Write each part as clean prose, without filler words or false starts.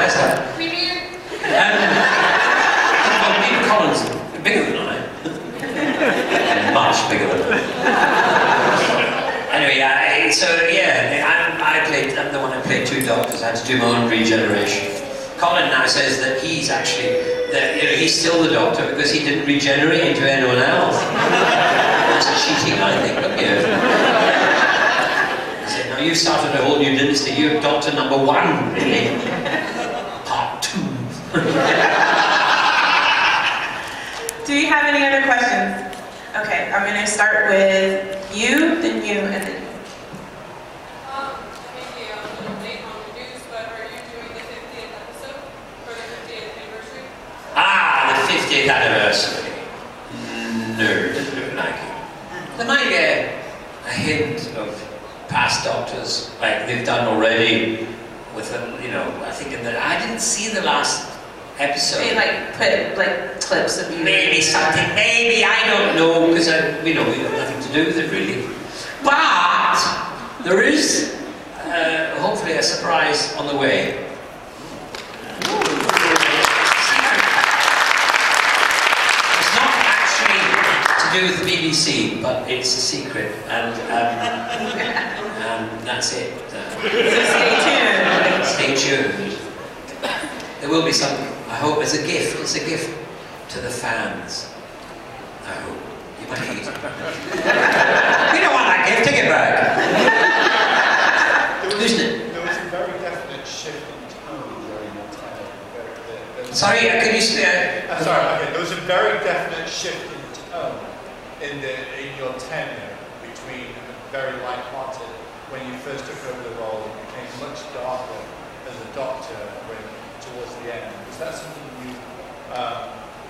Sylvester. Peter Collins, bigger than I. Much bigger than I. Anyway, I'm the one who played two doctors. I had to do my own regeneration. Colin now says that he's actually, he's still the doctor because he didn't regenerate into anyone else. That's cheating, I think, but yeah. He said, now you've started a whole new dynasty. You're doctor number 1, really. Part 2. Do you have any other questions? Okay, I'm going to start with you, then you, and then you. Ah, the 50th anniversary. No, it doesn't look like it. There might be a hint of past doctors, like they've done already, with I think I didn't see the last episode. They put clips of you. Maybe something, maybe, I don't know, because we have nothing to do with it really. But there is hopefully a surprise on the way. It's not actually to do with the BBC, but it's a secret, and that's it. Stay tuned. Stay tuned. There will be some, I hope, it's a gift to the fans. I hope. You might hate it. We don't want that gift, take it back. There was a very definite shift in tone during your time. Sorry, could you say? Sorry, okay, there was a very definite shift in tone in your tenure between very light-hearted when you first took over the role and became much darker as a doctor towards the end. Was that something you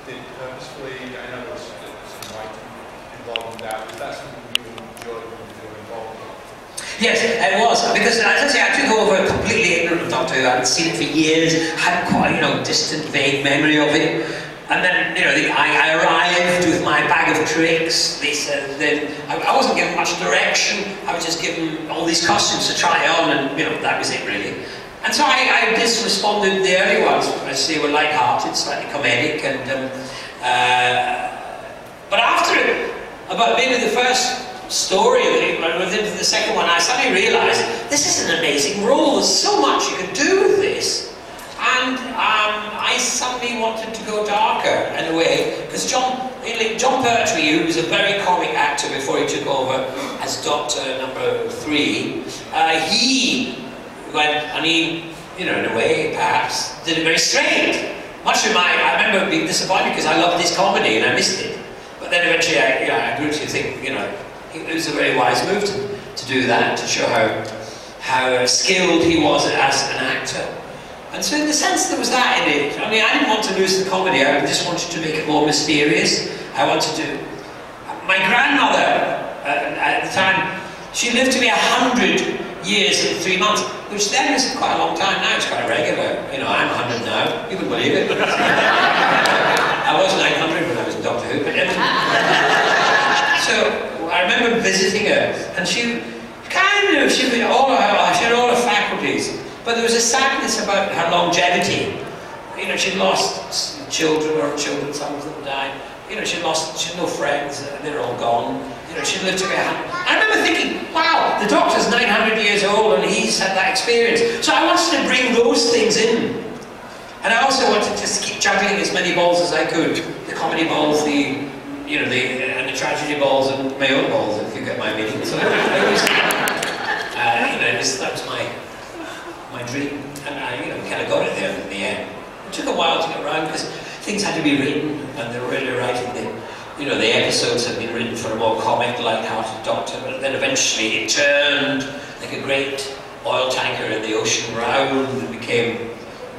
did purposefully? I know there was some writing involved in that. Was that something you enjoyed when you were involved in? Yes, it was, because as I say, I took over completely ignorant of Doctor Who. I hadn't seen it for years, had quite distant, vague memory of it. And then, I arrived with my bag of tricks. They said I wasn't given much direction. I was just given all these costumes to try on, and that was it really. And so I just responded the early ones, as they were light-hearted, slightly comedic, and but after it, about maybe the first story, within the second one, I suddenly realised this is an amazing role. There's so much you can do with this, and I suddenly wanted to go darker in a way, because John Pertwee, who was a very comic actor before he took over as Doctor number 3, he went and he, in a way, perhaps, did it very straight. Much of I remember being disappointed because I loved his comedy and I missed it. But then eventually I grew to think, it was a very wise move to do that, to show how skilled he was as an actor. And so in the sense there was that in it. I didn't want to lose the comedy, I just wanted to make it more mysterious. I wanted to... My grandmother, at the time, she lived to be 100 years and 3 months, which then is quite a long time. Now it's quite regular. I'm 100 now. You wouldn't believe it. I was 900 when I was in Doctor Who, but so I remember visiting her, and she had all her faculties, but there was a sadness about her longevity. She'd lost children, some of them died. She had no friends, they're all gone. She lived to be 100. I remember thinking, wow, the Doctor's 900 years old and he's had that experience. So I wanted to bring those things in. And I also wanted to keep juggling as many balls as I could. The comedy balls, and the tragedy balls, and my own balls, if you get my meaning. So that was my dream. And I kind of got it there in the end. It took a while to get around because things had to be written, and they were really writing the episodes had been written for a more comic, light-hearted Doctor, but then eventually it turned like a great oil tanker in the ocean round and became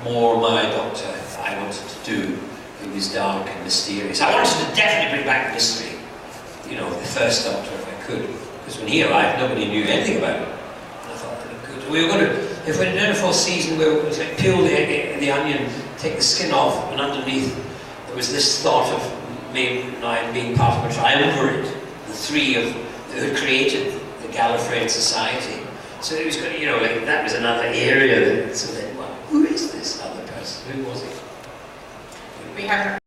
more my Doctor I wanted to do. It was dark and mysterious. I wanted to definitely bring back the mystery, the first Doctor if I could, because when he arrived nobody knew anything about it. And I thought that it could. We were going to, if we're in a fourth season, we were going to peel the onion, take the skin off, and underneath there was this thought of me being part of a triumvirate, the three who had created the Gallifreyan Society. So it was, that was another area that, well, who is this other person? Who was it? We have